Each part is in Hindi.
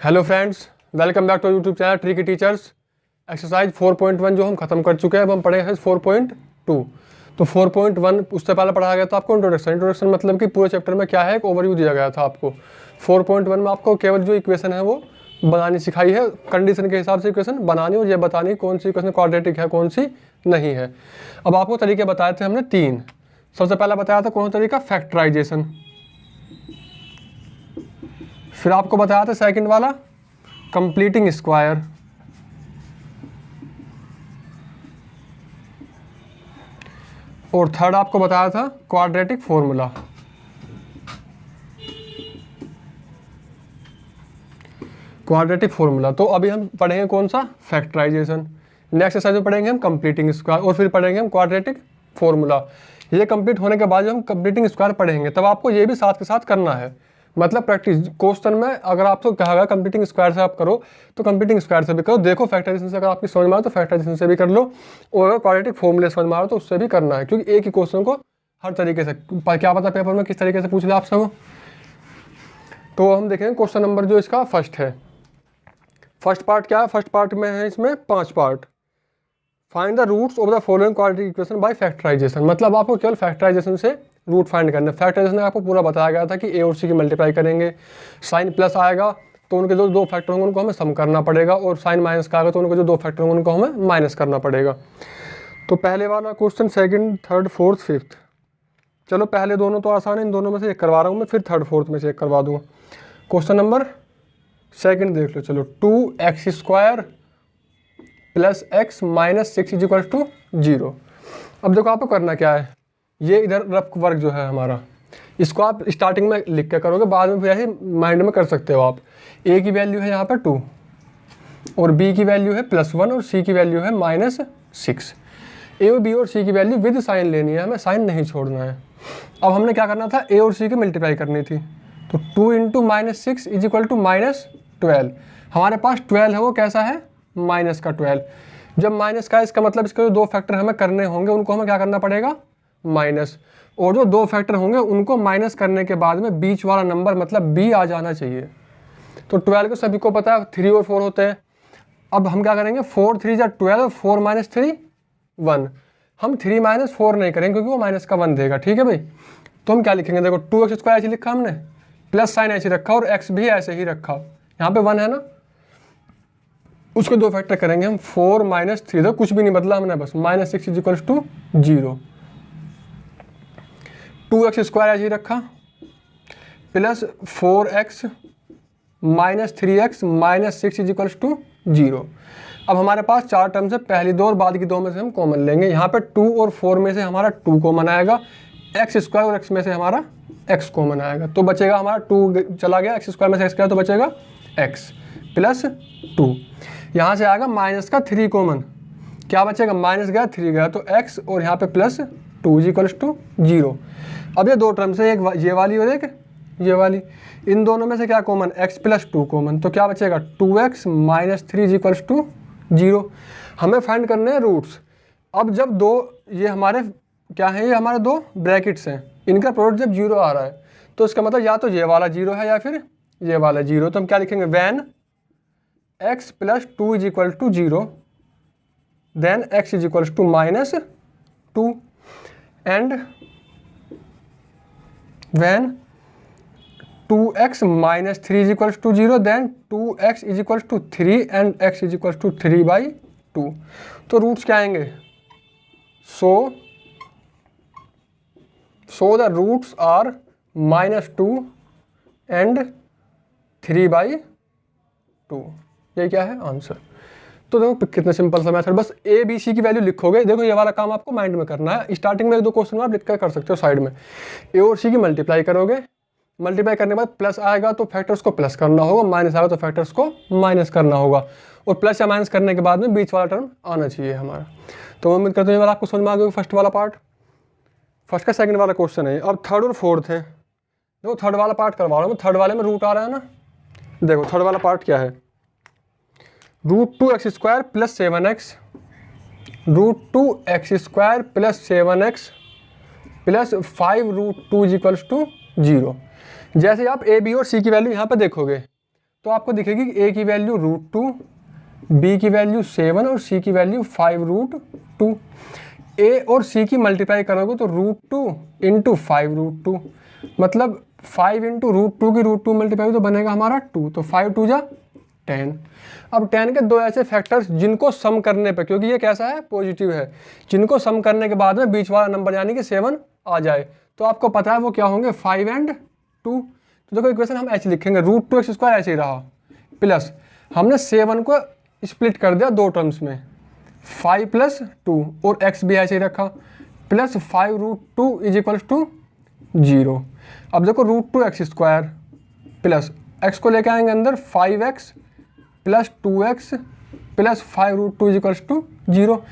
Hello friends, welcome back to YouTube channel tricky teachers. Exercise 4.1 जो हम खत्म कर चुके हैं, अब हम पढ़े हैं 4.2। तो 4.1 उससे पहले पढ़ा गया था आपको इंट्रोडक्शन मतलब कि पूरे चैप्टर में क्या है एक ओवरव्यू दिया गया था आपको। 4.1 में आपको केवल जो इक्वेशन है वो बनानी सिखाई है, कंडीशन के हिसाब से इक्वेशन बनानी और ये बतानी कौन सी इक्वेशन क्वाड्रेटिक है कौन सी नहीं है। अब आपको तरीके बताए थे हमने 3। सबसे पहला बताया था कौन सा तरीका, फैक्टराइजेशन। फिर आपको बताया था सेकंड वाला कंप्लीटिंग स्क्वायर। और थर्ड आपको बताया था क्वाड्रेटिक फॉर्मूला। तो अभी हम पढ़ेंगे कौन सा, फैक्टराइजेशन। नेक्स्ट एक्सरसाइज में पढ़ेंगे हम कंप्लीटिंग स्क्वायर और फिर पढ़ेंगे हम क्वाड्रेटिक फॉर्मूला। ये कंप्लीट होने के बाद जब हम कंप्लीटिंग स्क्वायर पढ़ेंगे तब आपको ये भी साथ के साथ करना है, मतलब प्रैक्टिस। क्वेश्चन में अगर आपको कहा गया कंप्लीटिंग स्क्वायर से आप करो तो कंप्लीटिंग स्क्वायर से भी करो। देखो फैक्टराइजेशन से अगर आपकी समझ में आए तो फैक्टराइजेशन से भी कर लो, और अगर क्वाड्रेटिक फॉर्मूले समझ में आ रहा तो उससे भी करना है, क्योंकि एक ही क्वेश्चन को हर तरीके से क्या पता पेपर में किस तरीके से पूछ ले आपसे वो। तो हम देखेंगे क्वेश्चन नंबर जो इसका फर्स्ट है। फर्स्ट पार्ट क्या है, फर्स्ट पार्ट में है इसमें 5 part. Find the roots of the following quadratic equation by factorization, मतलब आपको केवल फैक्टराइजेशन से रूट फाइंड करना है। फैक्टराइजेशन में आपको पूरा बताया गया था कि ए और सी की मल्टीप्लाई करेंगे, साइन प्लस आएगा तो उनके जो दो फैक्टर होंगे उनको हमें सम करना पड़ेगा, और साइन माइनस का आएगा तो उनके जो दो फैक्टर होंगे उनको हमें माइनस करना पड़ेगा। तो पहले वाला question second, third, fourth, fifth. चलो पहले दोनों तो आसान है, इन दोनों में से एक करवा रहा हूँ मैं, फिर थर्ड फोर्थ में से एक करवा दूँगा। क्वेश्चन नंबर सेकंड देख लो। चलो 2x² plus x minus 6 is equal to 0। अब देखो आपको करना क्या है, ये इधर रफ वर्क जो है हमारा, इसको आप स्टार्टिंग में लिख के करोगे, बाद में फिर ऐसे माइंड में कर सकते हो आप। a की वैल्यू है यहाँ पर 2 और b की वैल्यू है +1 और c की वैल्यू है -6। a और b और c की वैल्यू विद साइन लेनी है, हमें साइन नहीं छोड़ना है। अब हमने क्या करना था, a और c की मल्टीप्लाई करनी थी, तो 2 × -6 इज इक्वल टू -12। हमारे पास 12 है, वो कैसा है, माइनस का 12। जब माइनस का इसका मतलब इसके जो दो फैक्टर हमें करने होंगे उनको हमें क्या करना पड़ेगा, माइनस, और जो दो फैक्टर होंगे उनको माइनस करने के बाद में बीच वाला नंबर मतलब b आ जाना चाहिए। तो 12 को सभी को पता है 3 और 4 होते हैं। अब हम क्या करेंगे, 4 3 × 12, 4 - 3 1। हम 3 - 4 नहीं करेंगे क्योंकि वो माइनस का 1 देगा, ठीक है भाई। तो हम क्या लिखेंगे, देखो 2x² ऐसे लिखा हमने, प्लस साइन ऐसे रखा और x भी ऐसे ही रखा, यहाँ पे 1 है ना, उसके दो फैक्टर करेंगे हम, 4 - 3, तो कुछ भी नहीं बदला हमने, बस -6 इज इक्वल टू 0। 2x² ऐसे ही रखा plus 4x - 3x -6 is equal to 0। अब हमारे पास 4 टर्म्स है, पहली दो और बाद की दो में से हम कॉमन लेंगे। यहाँ पे 2 और 4 में से हमारा 2 कॉमन आएगा, x² और x में से हमारा x कॉमन आएगा, तो बचेगा हमारा 2 चला गया, x² में से x गया तो बचेगा x प्लस 2। यहाँ से आएगा माइनस का 3 कॉमन, क्या बचेगा, माइनस गया 3 गया तो x और यहाँ पे +2 इज इक्वल टू 0। अब ये दो टर्म्स है, एक ये वाली और एक ये वाली, इन दोनों में से क्या कॉमन, x + 2 कॉमन, तो क्या बचेगा 2x - 3 इज इक्वल टू 0। हमें फाइंड करने हैं रूट्स। अब जब दो ये हमारे क्या है, ये हमारे दो ब्रैकेट्स हैं, इनका प्रोडक्ट जब 0 आ रहा है तो इसका मतलब या तो ये वाला 0 है या फिर ये वाला 0। तो हम क्या लिखेंगे, when x + 2 is equal to 0 then x is equal to -2 and when 2x - 3 is equals to 0 then 2x is equals to 3 and x is equals to 3/2। तो रूट्स क्या आएंगे, so the roots are -2 and 3/2। ये क्या है आंसर। तो देखो कितना सिंपल सा मेथड, बस a b c की वैल्यू लिखोगे। देखो ये वाला काम आपको माइंड में करना है, स्टार्टिंग में एक दो क्वेश्चन आप लिख कर सकते हो साइड में। a और c की मल्टीप्लाई करोगे, मल्टीप्लाई करने के बाद प्लस आएगा तो फैक्टर्स को प्लस करना होगा, माइनस आएगा तो फैक्टर्स को माइनस करना होगा, और प्लस या माइनस करने के बाद में बीच वाला टर्म आना चाहिए हमारा। तो उम्मीद करते हैं ये वाला आपको समझ में आ गया फर्स्ट वाला पार्ट। फर्स्ट का सेकंड वाला क्वेश्चन है। अब थर्ड और फोर्थ है, देखो थर्ड वाला पार्ट करवा रहा हूँ, थर्ड वाले में रूट आ रहा है ना। देखो थर्ड वाला पार्ट क्या है, √2x² + 7x, √2x² + 7x + 5 √2 is equals to 0। जैसे आप a b और c की वैल्यू यहाँ पे देखोगे तो आपको दिखेगी कि a की वैल्यू √2, b की वैल्यू 7 और c की वैल्यू 5√2। a और c की मल्टीप्लाई करोगे तो √2 इंटू 5√2, मतलब 5 इंटू √2 की √2 मल्टीप्लाई तो बनेगा हमारा 2, तो 5 2 जा 10। अब 10 के दो ऐसे फैक्टर्स जिनको सम करने पे, क्योंकि ये कैसा है, पॉजिटिव है, जिनको सम करने के बाद में बीच वाला नंबर यानी कि 7 आ जाए, तो आपको पता है वो क्या होंगे, 5 एंड 2। तो देखो इक्वेशन हम ऐसे लिखेंगे, √2x² ऐसे ही रहा, प्लस हमने 7 को स्प्लिट कर दिया दो टर्म्स में, 5 + 2 और x भी ऐसे ही रखा, प्लस 5√2 = 0। अब देखो √2x² प्लस x को लेके आएंगे अंदर, 5x + 2x प्लस 5√2 = 0।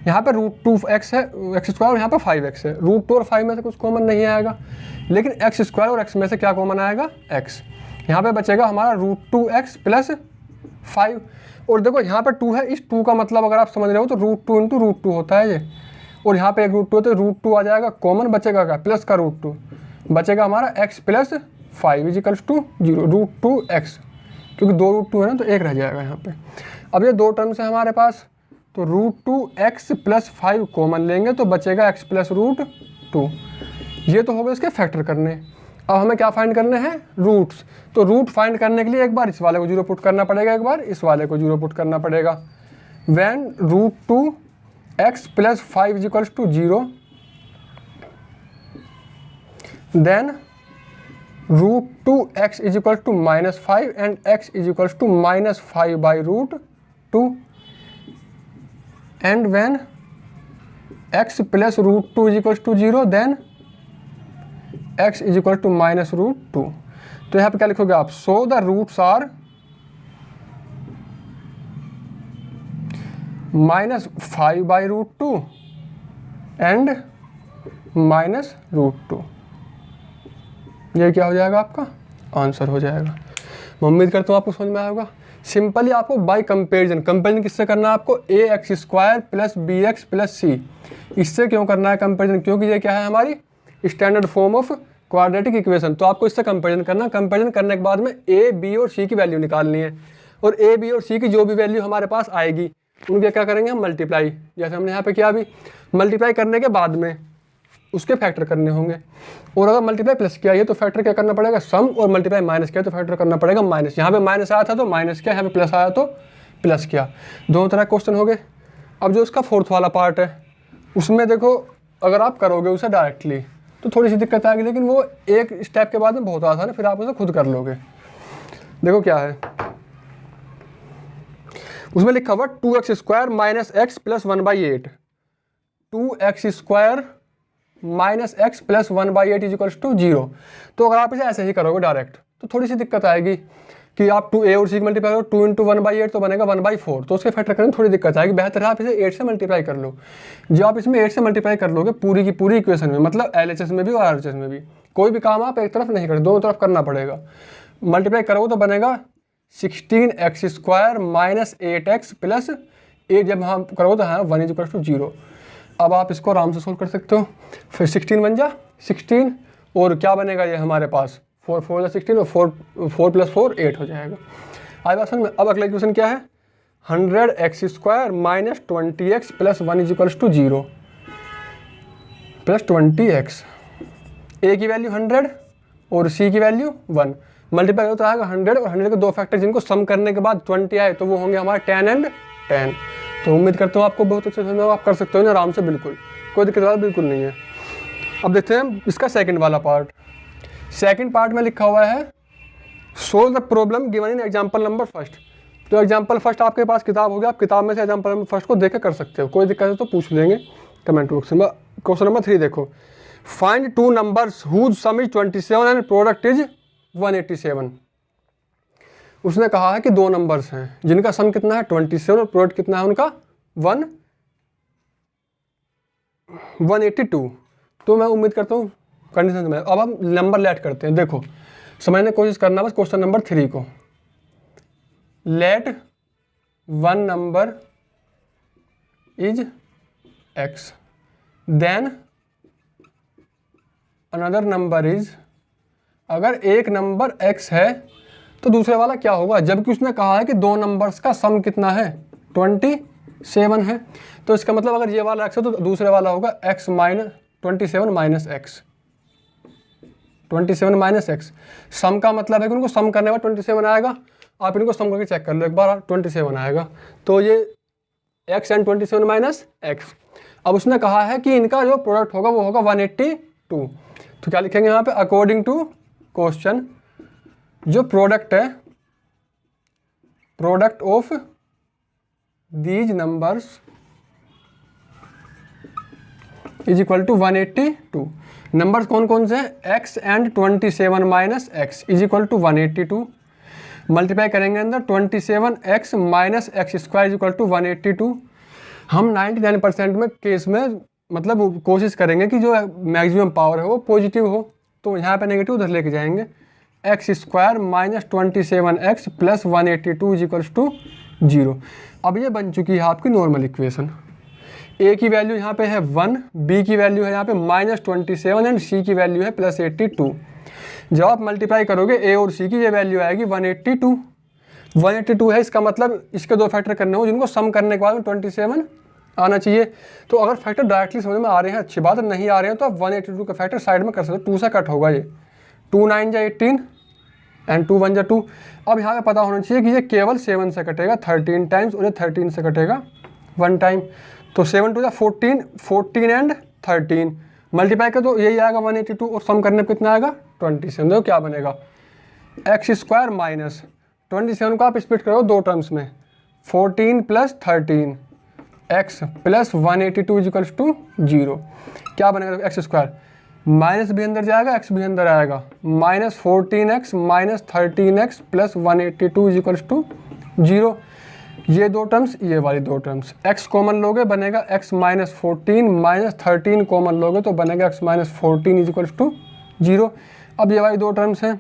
यहाँ पे √2x है x² और यहाँ पे 5x है, √2 और 5 में से कुछ कॉमन नहीं आएगा, लेकिन x² और x में से क्या कॉमन आएगा, x। यहाँ पे बचेगा हमारा √2x + 5। और देखो यहाँ पे 2 है, इस 2 का मतलब अगर आप समझ रहे हो तो √2 इंटू √2 होता है ये, और यहाँ पे एक √2 होता है, √2 आ जाएगा कॉमन, बचेगा क्या, प्लस का √2, बचेगा हमारा x + 5 = 0, √2x, क्योंकि दो √2 है ना तो एक रह जाएगा यहाँ पे। अब ये दो टर्म्स है हमारे पास, तो √2x + 5 कॉमन लेंगे तो बचेगा x + √2। ये तो हो गए इसके फैक्टर करने। अब हमें क्या फाइंड करने हैं, रूट्स। तो रूट फाइंड करने के लिए एक बार इस वाले को 0 पुट करना पड़ेगा, एक बार इस वाले को 0 पुट करना पड़ेगा। When √2x + 5 = 0, then √2x = -5 and x = -5/√2, and when x + √2 = 0, then x = -√2। तो यहाँ पे क्या लिखोगे आप, so the roots are -5/√2 and -√2। ये क्या हो जाएगा, आपका आंसर हो जाएगा। मैं उम्मीद करता हूँ आपको समझ में आया होगा। सिंपली आपको बाय कंपेरिजन किससे करना है, आपको ax² + bx + c। इससे क्यों करना है कंपेरिजन, क्योंकि ये क्या है, हमारी standard form of quadratic equation. तो आपको इससे कंपेरिजन करना, कंपेरिजन करने के बाद में a, b और c की वैल्यू निकालनी है, और a, b और c की जो भी वैल्यू हमारे पास आएगी उनके क्या करेंगे हम, मल्टीप्लाई। जैसे हमने यहाँ पे किया, अभी मल्टीप्लाई करने के बाद में उसके फैक्टर करने होंगे, और अगर मल्टीप्लाई प्लस किया है तो फैक्टर क्या करना पड़ेगा, सम, और मल्टीप्लाई माइनस किया तो फैक्टर करना पड़ेगा माइनस। यहाँ पे माइनस आया था तो माइनस किया, यहाँ पे प्लस आया तो प्लस किया। दोनों तरह क्वेश्चन हो गए। अब जो इसका फोर्थ वाला पार्ट है, उसमें देखो अगर आप करोगे उसे डायरेक्टली तो थोड़ी सी दिक्कत आएगी, लेकिन वो एक स्टेप के बाद में बहुत आसान है, फिर आप उसे खुद कर लोगे। देखो क्या है, उसमें लिखा हुआ 2x² - x + 1/8, 2x² - x + 1/8 = 0। तो अगर आप इसे ऐसे ही करोगे डायरेक्ट तो थोड़ी सी दिक्कत आएगी कि आप 2a और c की मल्टीप्लाई करो, 2 × 1/8 तो बनेगा 1/4, तो उसके फैक्टर करने में थोड़ी दिक्कत आएगी। बेहतर है आप इसे 8 से मल्टीप्लाई कर लो। जो आप इसमें 8 से मल्टीप्लाई कर लोगे पूरी की पूरी इक्वेशन में, मतलब LHS में भी और RHS में भी, कोई भी काम आप एक तरफ नहीं करते, दोनों तरफ करना पड़ेगा। मल्टीप्लाई करोगे तो बनेगा 16x² - 8x + 8, जब हम करोगे तो हाँ 1 = 0। अब आप इसको आराम से सोल्व कर सकते हो। फिर 16 बन जा 16, और क्या बनेगा ये हमारे पास 4 4 16, और 4 + 4 8 हो जाएगा। आई बात समझ में। अब अगला इक्वेशन क्या है, 100x² - 20x + 1 = 0 + 20x। a की वैल्यू 100 और c की वैल्यू 1, मल्टीप्लाई होता है 100 और 100 के दो फैक्टर जिनको सम करने के बाद 20 आए तो वो होंगे हमारे 10 एंड 10। तो उम्मीद करता हूँ आपको बहुत अच्छे समझ, आप कर सकते हो ना आराम से, बिल्कुल कोई दिक्कत वाला बिल्कुल नहीं है। अब देखते हैं इसका सेकंड वाला पार्ट। सेकंड पार्ट में लिखा हुआ है solve the problem given in example number first. तो एग्जांपल फर्स्ट आपके पास किताब होगी, आप किताब में से एग्जांपल नंबर फर्स्ट को देख कर सकते हो, कोई दिक्कत है तो पूछ लेंगे कमेंट बॉक्स में। क्वेश्चन नंबर 3 देखो, find 2 numbers whose sum is 27 and product is 187। उसने कहा है कि 2 नंबर्स हैं जिनका सम कितना है 27 और प्रोडक्ट कितना है उनका 182। तो मैं उम्मीद करता हूँ कंडीशन में। अब हम नंबर लेट करते हैं। देखो समझने की कोशिश करना बस क्वेश्चन नंबर 3 को। Let 1 number is x, then another number is, अगर एक नंबर x है तो दूसरे वाला क्या होगा, जबकि उसने कहा है कि दो नंबर्स का सम कितना है 27 है, तो इसका मतलब अगर ये वाला x है तो दूसरे वाला होगा x minus 27 minus x, 27 minus x. Sum का मतलब है कि उनको सम करने के बाद 27 आएगा, आप इनको सम करके चेक कर लो एक बार, 27 आएगा, तो ये x एंड 27 माइनस एक्स। अब उसने कहा है कि इनका जो प्रोडक्ट होगा वो होगा 182, तो क्या लिखेंगे यहाँ पे, अकॉर्डिंग टू क्वेश्चन जो प्रोडक्ट है, product of these numbers is equal to 182। Numbers कौन कौन से हैं, x and 27 minus x is equal to 182। Multiply करेंगे अंदर 27x minus x square is equal to 182। हम 99% में केस में मतलब कोशिश करेंगे कि जो मैक्सिमम पावर है वो पॉजिटिव हो, तो यहाँ पे नेगेटिव उधर लेके जाएंगे, x square minus 27x plus 182 is equals to 0। अब ये बन चुकी है आपकी नॉर्मल इक्वेशन। ए की वैल्यू यहाँ पे है 1, बी की वैल्यू है यहाँ पे माइनस 27 एंड सी की वैल्यू है प्लस 82। जब आप मल्टीप्लाई करोगे ए और सी की ये वैल्यू आएगी 182 है, इसका मतलब इसके दो फैक्टर करने हो जिनको सम करने के बाद में 27 आना चाहिए। तो अगर फैक्टर डायरेक्टली समझ में आ रहे हैं अच्छी बात है, नहीं आ रहे हैं तो आप 182 का फैक्टर साइड में कर सकते हो, 2 से कट होगा ये, 2 9 जा 18 एंड 2 1 जा 2। अब यहाँ पे पता होना चाहिए कि ये केवल 7 से कटेगा 13 टाइम्स और ये 13 से कटेगा 1 टाइम, तो 7 2 जा 14, 14 एंड 13 मल्टीप्लाई कर तो यही आएगा 182 और सम करने पर कितना आएगा 27। देखो क्या बनेगा, एक्स स्क्वायर माइनस 27 को आप स्प्लिट करो दो टर्म्स में, 14 plus 13 x plus 182 is equals to 0। क्या बनेगा, एक्स स्क्वायर माइनस भी अंदर जाएगा, एक्स भी अंदर आएगा, minus 14x minus 13x plus 182 is equals to 0। ये दो टर्म्स, ये वाली दो टर्म्स, x कॉमन लोगे बनेगा x माइनस 14 माइनस 13 कॉमन लोगे तो बनेगा x माइनस 14 इजिकल्स टू 0। अब ये वाली दो टर्म्स हैं,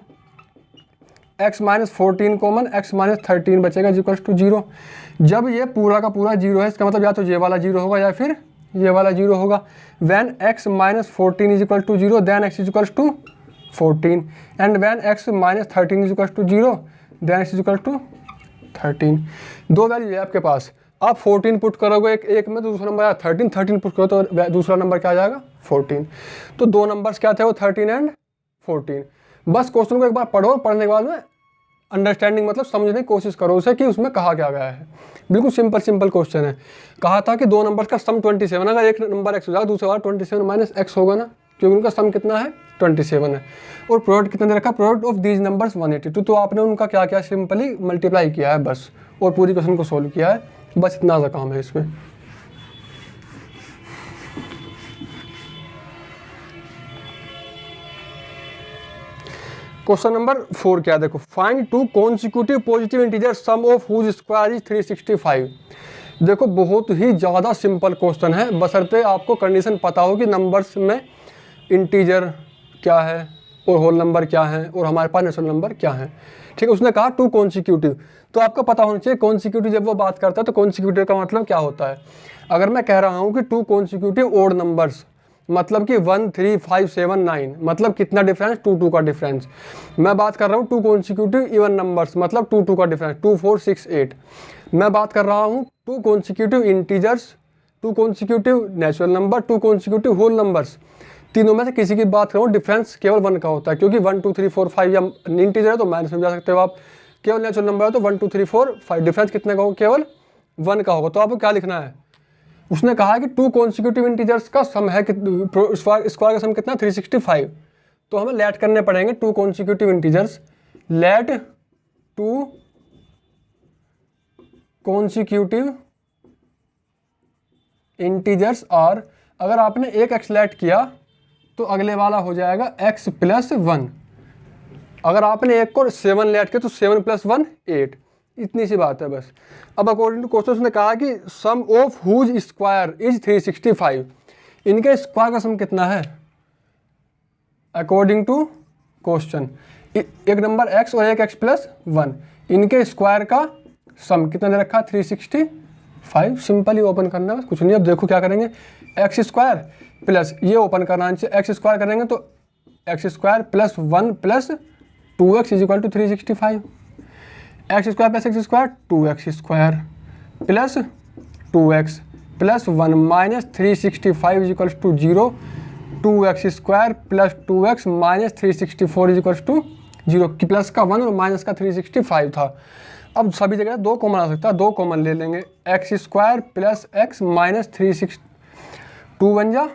x minus 14 common, x minus 13 बचेगा इजिकल्स टू 0। जब ये पूरा का पूरा 0 है इसका मतलब या तो ये वाला 0 होगा या फिर ये वाला 0 होगा। When x minus 14 is equal to 0 then x is equal to 14 and when x minus 13 is equal to 0 then x is equal to 13। दो वैल्यू है आपके पास, आप 14 पुट करोगे एक में तो दूसरा नंबर आया 13 पुट करो तो दूसरा नंबर क्या आ जाएगा 14। तो दो नंबर्स क्या थे वो 13 एंड 14। बस क्वेश्चन को एक बार पढ़ो, पढ़ने के बाद में अंडरस्टैंडिंग मतलब समझने की कोशिश करो उसे कि उसमें कहा क्या गया है। बिल्कुल सिंपल क्वेश्चन है। कहा था कि दो नंबर्स का सम 27, अगर एक नंबर x हो जाएगा दूसरा वाला 27 माइनस एक्स होगा ना, क्योंकि उनका सम कितना है 27 है। और प्रोडक्ट कितना दे रखा, प्रोडक्ट ऑफ दीज नंबर्स 182। तो आपने उनका क्या क्या सिंपली मल्टीप्लाई किया है बस, और पूरी क्वेश्चन को सोल्व किया है, बस इतना सा काम है इसमें। क्वेश्चन नंबर 4 क्या है, देखो, find two consecutive positive integer sum of whose square is 365। देखो बहुत ही ज़्यादा सिंपल क्वेश्चन है, बशर्ते आपको कंडीशन पता हो कि नंबर्स में इंटीजर क्या है और होल नंबर क्या है और हमारे पास नेचुरल नंबर क्या है। ठीक है, उसने कहा टू कॉन्सिक्यूटिव, तो आपको पता होना चाहिए कॉन्सिक्यूटिव जब वो बात करता है तो कॉन्सिक्यूटिव का मतलब क्या होता है। अगर मैं कह रहा हूँ कि टू कॉन्सिक्यूटिव ओड नंबर्स मतलब कि 1 3 5 7 9 मतलब कितना डिफरेंस, 2 2 का डिफरेंस। मैं बात कर रहा हूँ टू कॉन्सिक्यूटिव इवन नंबर्स मतलब 2 2 का डिफरेंस, 2 4 6 8। मैं बात कर रहा हूँ two consecutive integers, two consecutive natural number, two consecutive whole numbers. तीनों में से किसी की बात करूँ डिफरेंस केवल 1 का होता है, क्योंकि 1 2 3 4 5 या इंटीजर है तो माइनस में जा सकते हो आप, केवल नेचुरल नंबर है तो 1 2 3 4 5 डिफरेंस कितने का होगा, केवल 1 का होगा। तो आपको क्या लिखना है, उसने कहा कि टू कॉन्सिक्यूटिव इंटीजर्स का सम है कि स्क्वायर का सम कितना 365। तो हमें लेट करने पड़ेंगे two consecutive integers, let two consecutive integers are, अगर आपने एक x लेट किया तो अगले वाला हो जाएगा x प्लस 1। अगर आपने एक को 7 लेट किया तो 7 प्लस 1 8, इतनी सी बात है बस। अब अकॉर्डिंग टू क्वेश्चन उसने कहा कि सम ऑफ हुज स्क्वायर इज 365, इनके स्क्वायर का सम कितना है अकॉर्डिंग टू क्वेश्चन, एक नंबर x और एक x प्लस 1, इनके स्क्वायर का सम कितना दे रखा 365। सिंपली ओपन करना है, कुछ नहीं। अब देखो क्या करेंगे, एक्स स्क्वायर प्लस ये ओपन करना चाहिए, एक्स स्क्वायर करेंगे तो x square plus 1 plus 2x is equal to 365। X square plus x square 2x square plus 2x plus 1 minus 365 is equals to 0, 2x square plus 2x minus 364 is equals to 0 की प्लस का 1 और माइनस का 365 था। अब सभी जगह 2 कॉमन आ सकता है, 2 कॉमन ले लेंगे। X square plus x minus 36 2 बन जा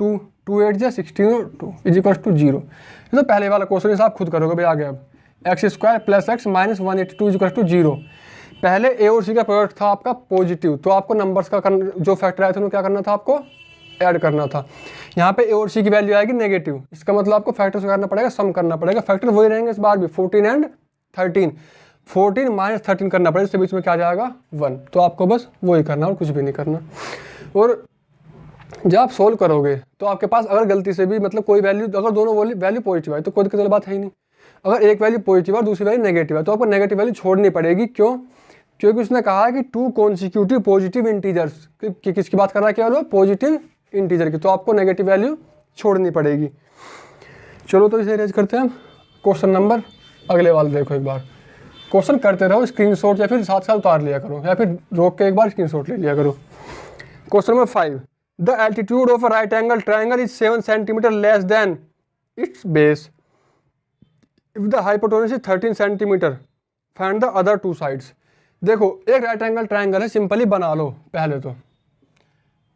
2 2 8 जा 16 2 इजिकल्स टू 0। तो पहले वाला क्वेश्चन आप खुद करोगे भाई। आगे अब x square plus x minus 182 is equals to 0। पहले ए और सी का प्रोडक्ट था आपका पॉजिटिव, तो आपको नंबर्स का जो फैक्टर आए थे उन्हें क्या करना था, आपको ऐड करना था। यहाँ पे ए और सी की वैल्यू आएगी नेगेटिव, इसका मतलब आपको फैक्टर से करना पड़ेगा, सम करना पड़ेगा। फैक्टर वही रहेंगे इस बार भी 14 एंड 13, 14 माइनस 13 करना पड़ेगा, इसके बीच में क्या जाएगा 1। तो आपको बस वही करना और कुछ भी नहीं करना। और जब आप सोल्व करोगे तो आपके पास अगर गलती से भी मतलब कोई वैल्यू, अगर दोनों वैल्यू पॉजिटिव है तो कोई दिक्कत बात है ही नहीं। अगर एक वैल्यू पॉजिटिव है और दूसरी वैल्यू नेगेटिव है तो आपको नेगेटिव वैल्यू छोड़नी पड़ेगी। क्यों? क्योंकि उसने कहा है कि 2 कॉन्सिक्यूटिव पॉजिटिव इंटीजर्स कि किसकी बात कर रहा है, केवल पॉजिटिव इंटीजर की, तो आपको नेगेटिव वैल्यू छोड़नी पड़ेगी। चलो तो इसे अरेंज करते हैं। क्वेश्चन नंबर अगले वाला देखो एक बार, क्वेश्चन करते रहो, स्क्रीनशॉट या फिर साथ साथ उतार लिया करो या फिर रोक के एक बार स्क्रीनशॉट ले लिया करो। Question number 5, the altitude of a right angle triangle is 7 centimetre less than it's base if the hypotenuse is 13 centimetre, find the other 2 sides. देखो एक राइट एंगल ट्राइंगल है, सिंपली बना लो। पहले तो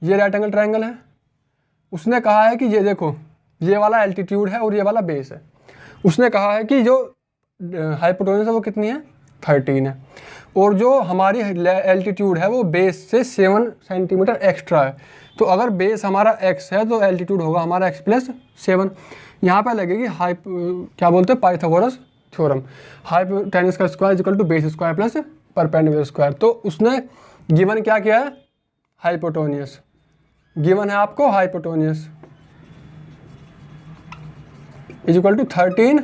ये राइट एंगल ट्राइंगल है, उसने कहा है कि ये देखो ये वाला एल्टीट्यूड है और ये वाला बेस है। उसने कहा है कि जो हाइपोटेन्यूज है वो कितनी है, 13 है, और जो हमारी एल्टीट्यूड है वो बेस से 7 सेंटीमीटर एक्स्ट्रा है। तो अगर बेस हमारा x है तो एल्टीट्यूड होगा हमारा x प्लस 7। यहाँ पे लगेगी क्या बोलते हैं, पाइथागोरस थ्योरम, हाइपोटेन्यूज का square equal to base square plus perpendicular square. तो उसने गिवन क्या किया है, हाइपोटेन्यूज गिवन है आपको, hypotenuse is equal to 13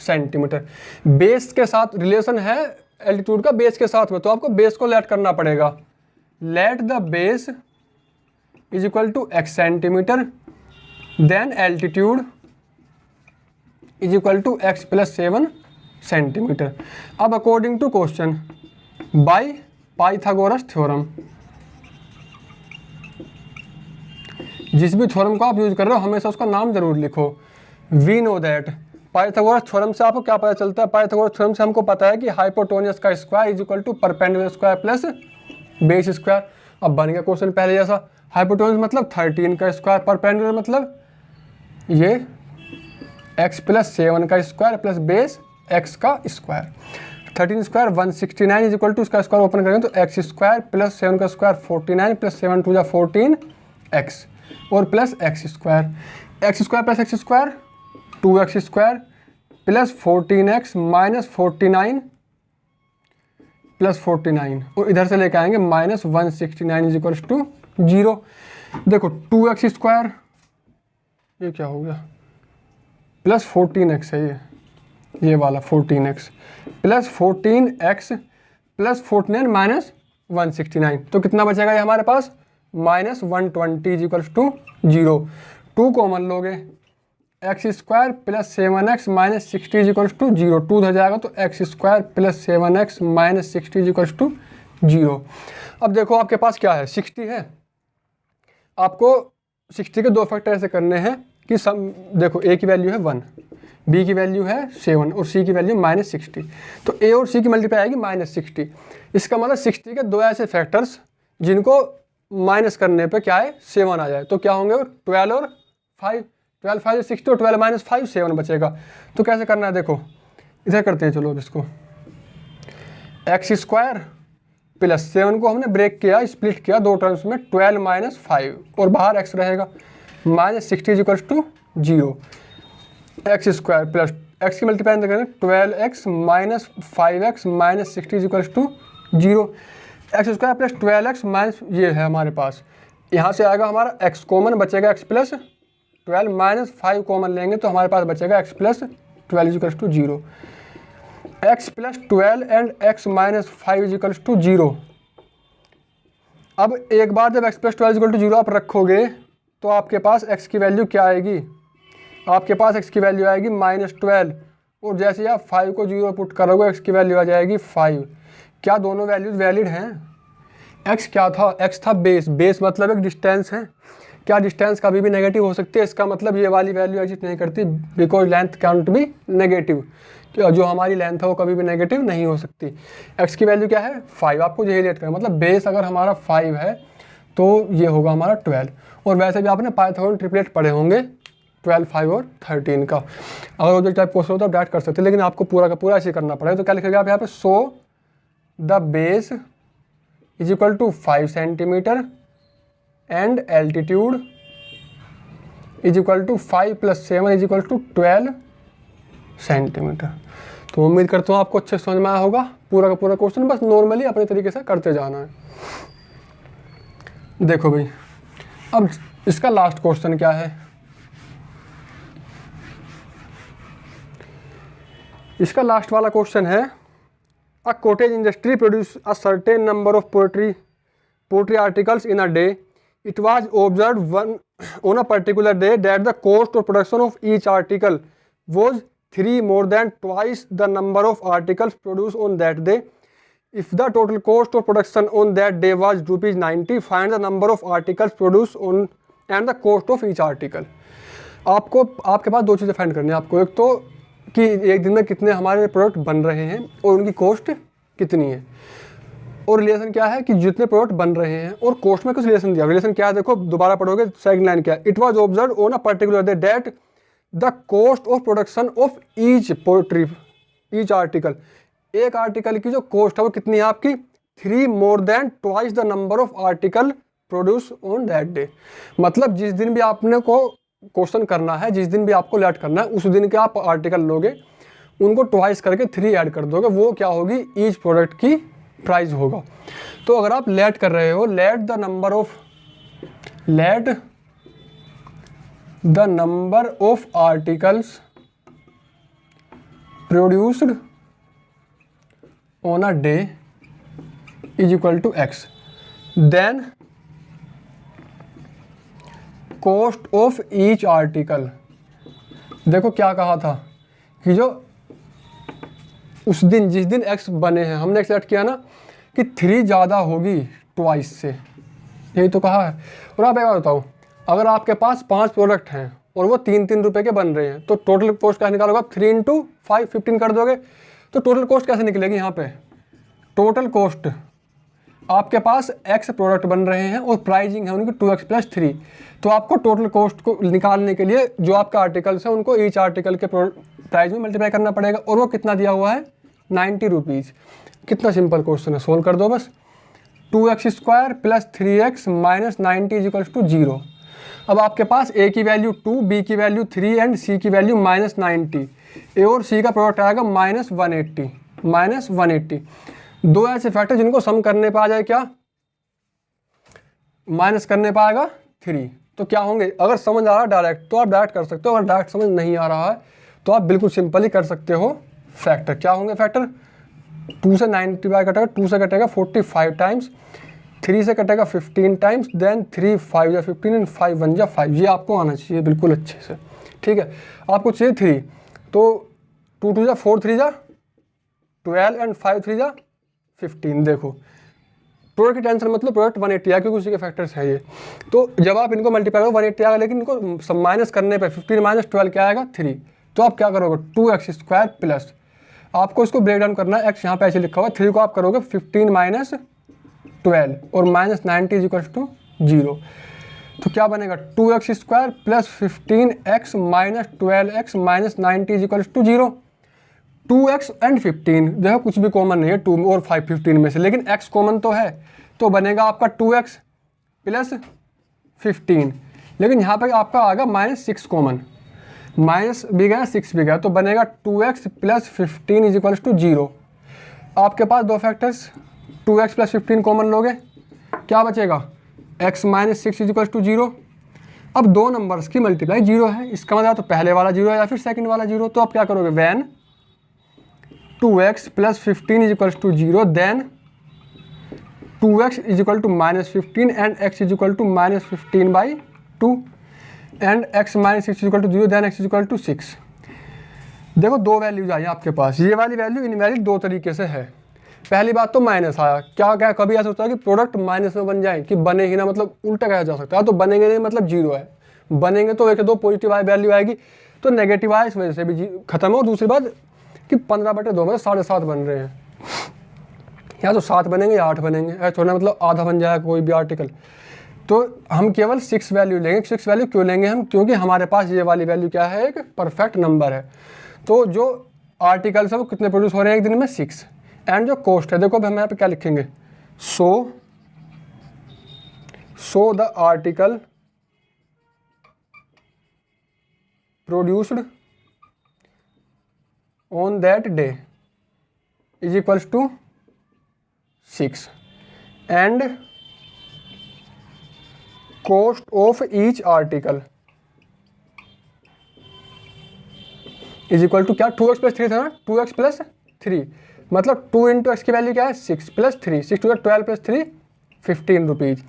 centimetre. Base के साथ रिलेशन है एल्टीट्यूड का बेस के साथ में, तो आपको बेस को लेट करना पड़ेगा। Let the base is equal to x centimetre, then altitude is equal to x plus 7 centimetre. अब according to question by Pythagoras theorem, जिस भी थ्योरम को आप यूज कर रहे हो हमेशा उसका नाम जरूर लिखो। We know that Pythagoras theorem से आपको क्या पता चलता है, पाइथागोरस थ्योरम से हमको पता है कि हाइपोटेन्यूज का square is equal to perpendicular square plus base square. अब बन गया क्वेश्चन पहले जैसा, हाइपोटेन्यूज मतलब 13 का स्क्वायर, परपेंडिकुलर मतलब ये x प्लस 7 का स्क्वायर प्लस बेस x का स्क्वायर। 13 स्क्वायर 169 इज इक्वल टू, इसका स्क्वायर ओपन करेंगे तो x स्क्वायर प्लस 7 का स्क्वायर 49 प्लस 7 टू जा 14x और plus x square, x square plus x square 2x square plus 14x minus 49 plus 49 और इधर से लेके आएंगे माइनस 169 इज इक्वल टू 0। देखो 2x स्क्वायर, ये क्या हो गया, प्लस 14x है ये वाला 14x plus 14x plus 49 minus 169, तो कितना बचेगा ये हमारे पास, minus 120 is equal to 0। 2 common लोगे, x square plus 7x minus 60 is equal to 0, 2 उधर जाएगा तो x square plus 7x minus 60 is equal to 0। अब देखो आपके पास क्या है, 60 है, आपको 60 के 2 फैक्टर ऐसे करने हैं कि देखो a की वैल्यू है 1, b की वैल्यू है 7 और c की वैल्यू माइनस 60, तो a और c की मल्टीप्लाई आएगी माइनस 60। इसका मतलब 60 के 2 ऐसे फैक्टर्स जिनको माइनस करने पे क्या है 7 आ जाए, तो क्या होंगे 12 और 5, 12 5 60 और 12 माइनस 5 7 बचेगा। तो कैसे करना है, देखो इधर करते हैं, चलो अब इसको एक्स स्क्वायर प्लस 7 को हमने ब्रेक किया, स्प्लिट किया 2 टर्म्स में, 12 माइनस 5 और बाहर x रहेगा, minus 60 is equal to 0। X square plus x की मल्टीप्लाई करें 12x minus 5x minus 60 is equal to 0। X square plus 12x minus ये है हमारे पास, यहाँ से आएगा हमारा x कॉमन बचेगा x प्लस 12 माइनस 5 कॉमन लेंगे तो हमारे पास बचेगा x plus 12 is equal to 0। x plus 12 and x minus 5 is equal to 0। अब एक बार जब x plus 12 is equal to 0 आप रखोगे तो आपके पास x की वैल्यू क्या आएगी, आपके पास x की वैल्यू आएगी माइनस 12 और जैसे आप 5 को 0 पुट करोगे x की वैल्यू आ जाएगी 5। क्या दोनों वैल्यूज वैलिड हैं? x क्या था? x था बेस, बेस मतलब एक डिस्टेंस है। क्या डिस्टेंस कभी भी नेगेटिव हो सकती है? इसका मतलब ये वाली वैल्यू एग्जिस्ट नहीं करती, because length cannot be negative. जो हमारी लेंथ है वो कभी भी नेगेटिव नहीं हो सकती। x की वैल्यू क्या है? 5। आपको यही लेट करना, मतलब बेस अगर हमारा 5 है तो ये होगा हमारा 12। और वैसे भी आपने पाइथागोरस ट्रिपलेट पढ़े होंगे 12, 5 और 13 का। अगर वो टाइप क्वेश्चन होता है डायरेक्ट कर सकते हैं, लेकिन आपको पूरा का पूरा ऐसे करना पड़ेगा। तो क्या लिखेगा आप यहाँ पे? So the base is equal to 5 centimetre and altitude is equal to 5 + 7 is equal to 12 centimetre. तो उम्मीद करता हूँ आपको अच्छे समझ में आया होगा पूरा का पूरा क्वेश्चन। बस नॉर्मली अपने तरीके से करते जाना है। देखो भाई, अब इसका लास्ट क्वेश्चन क्या है? इसका लास्ट वाला क्वेश्चन है, a cottage industry produce a certain number of poultry articles in a day. It was observed on a particular day that the cost of production of each article was 3 more than twice the number of articles produced on that day. If the total cost of production on that day was ₹90, find the number of articles produced on and the cost of each article. आपके पास दो चीज़ें फाइंड करनी है आपको। एक तो कि एक दिन में कितने हमारे प्रोडक्ट बन रहे हैं और उनकी कॉस्ट कितनी है, और रिलेशन क्या है कि जितने प्रोडक्ट बन रहे हैं और कॉस्ट में कुछ रिलेशन दिया। रिलेशन क्या है देखो, दोबारा पढ़ोगे सेकंड लाइन क्या है? It was observe on a particular day that the cost of production of each article, एक आर्टिकल की जो कॉस्ट है वो कितनी है आपकी? 3 more than twice the number of article produced on that day. मतलब जिस दिन भी आपने को क्वेश्चन करना है, जिस दिन भी आपको लेट करना है, उस दिन के आप आर्टिकल लोगे, उनको ट्वाइस करके 3 ऐड कर दोगे, वो क्या होगी? ईच प्रोडक्ट की प्राइस होगा। तो अगर आप लेट कर रहे हो, let the number of articles produced on a day is equal to x, then cost of each article. देखो क्या कहा था कि जो उस दिन जिस दिन x बने हैं, हमने एक्सलेक्ट किया ना कि 3 ज़्यादा होगी ट्वाइस से, यही तो कहा है। और आप एक बात बताओ, अगर आपके पास 5 प्रोडक्ट हैं और वो 3-3 रुपए के बन रहे हैं, तो टोटल कॉस्ट कैसे निकालोगे आप? 3 × 5 15 कर दोगे, तो टोटल कॉस्ट कैसे निकलेगी? यहाँ पे टोटल कॉस्ट आपके पास x प्रोडक्ट बन रहे हैं और प्राइजिंग है उनकी 2x + 3, तो आपको टोटल कॉस्ट को निकालने के लिए जो आपके आर्टिकल्स हैं उनको ईच आर्टिकल के प्राइस में मल्टीप्लाई करना पड़ेगा, और वो कितना दिया हुआ है? 90 रुपीज़। कितना सिंपल क्वेश्चन है, सोल्व कर दो बस। 2x² + 3x - 90 = 0। अब आपके पास a की वैल्यू 2, b की वैल्यू 3 एंड c की वैल्यू -90। a और c का प्रोडक्ट आएगा -180। दो ऐसे फैक्टर जिनको सम करने पर आ जाए क्या? माइनस करने पर आएगा 3। तो क्या होंगे? अगर समझ आ रहा है डायरेक्ट तो आप डायरेक्ट कर सकते हो, अगर डायरेक्ट समझ नहीं आ रहा है तो आप बिल्कुल सिंपली कर सकते हो फैक्टर। क्या होंगे फैक्टर? 2 से 90 कटेगा, 2 से कटेगा 45 टाइम्स, 3 से कटेगा 15 टाइम्स, देन 3 5 या 15 एंड 5 1 या 5। ये आपको आना चाहिए बिल्कुल अच्छे से, ठीक है। आपको चाहिए 3, तो 2 2 4 3 12 एंड 5 3 15। देखो प्रोडक्ट की टेंशन मतलब प्रोडक्ट 180 है, क्योंकि उसी के फैक्टर्स है ये। तो जब आप इनको मल्टीप्लाई करो 180 आएगा, लेकिन इनको माइनस करने पे 15 - 12 क्या आएगा? 3। तो आप क्या करोगे? 2x² प्लस, आपको इसको ब्रेक डाउन करना है, x यहाँ पे ऐसे लिखा हुआ है, 3 को आप करोगे 15 - 12 और -90 = 0। तो क्या बनेगा? 2x² + 15x - 12x - 90 = 0। 2x and 15, देखो कुछ भी कॉमन नहीं है 2 और 5 15 में से, लेकिन x कॉमन तो है, तो बनेगा आपका 2x + 15। लेकिन यहाँ पे आपका आएगा -6 कॉमन, माइनस भी गया 6 भी गया, तो बनेगा 2x + 15 = 0। आपके पास दो फैक्टर्स 2x + 15 कॉमन लोगे, क्या बचेगा? x - 6 = 0। अब दो नंबर्स की मल्टीप्लाई 0 है, इसका मतलब तो पहले वाला 0 है या फिर सेकंड वाला 0। तो आप क्या करोगे? When 2x + 15 = 0, then 2x = -15 and x = -15/2 and x - 6 = 0, then x = 6। देखो दो वैल्यूज आई आपके पास, ये वाली वैल्यू इनवैलिड दो तरीके से है। पहली बात तो माइनस आया, क्या क्या कभी ऐसा होता है कि प्रोडक्ट माइनस में बन जाए कि बने ही ना, मतलब उल्टा कहा जा सकता है, तो बनेंगे नहीं मतलब जीरो है, बनेंगे तो एक दो पॉजिटिव वैल्यू आएगी, तो नेगेटिव आया इस वजह से भी खत्म हो। दूसरी बात कि 15/2 मतलब 7.5 बन रहे हैं, या तो 7 बनेंगे या 8 बनेंगे, ऐसा थोड़ा मतलब आधा बन जाएगा कोई भी आर्टिकल। तो हम केवल 6 वैल्यू लेंगे। 6 वैल्यू क्यों लेंगे हम, क्योंकि हमारे पास ये वाली वैल्यू क्या है, एक परफेक्ट नंबर है। तो जो आर्टिकल्स है वो कितने प्रोड्यूस हो रहे हैं एक दिन में, 6। एंड जो कॉस्ट है, देखो अब हम यहाँ पे क्या लिखेंगे, so the article produced on that day is equals to 6 and cost of each article is equal to क्या, 2x + 3 था ना, 2x + 3 मतलब 2 × x की वैल्यू क्या है, 6 + 3, 6 × 12 + 3 15 रुपीज़।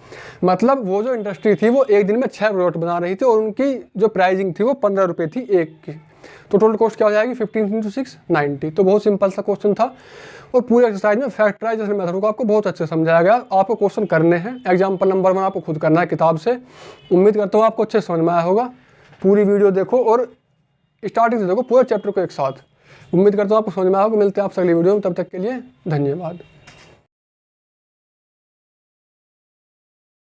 मतलब वो जो इंडस्ट्री थी वो एक दिन में 6 प्रोडक्ट बना रही थी और उनकी जो प्राइसिंग थी वो 15 रुपये थी एक की, तो टोटल कॉस्ट क्या हो जाएगी, 15 × 6 90। तो बहुत सिंपल सा क्वेश्चन था और पूरे एक्सरसाइज में फैक्टराइजेशन मेथड को आपको बहुत अच्छे समझाया गया। आपको क्वेश्चन करने हैं, एग्जाम्पल नंबर 1 आपको खुद करना है किताब से। उम्मीद करता हूँ आपको अच्छे समझ में आया होगा। पूरी वीडियो देखो और स्टार्टिंग से देखो पूरे चैप्टर को एक साथ। उम्मीद करता हूँ आपको समझ में आया होगा। मिलते हैं आपसे अगली वीडियो में, तब तक के लिए धन्यवाद।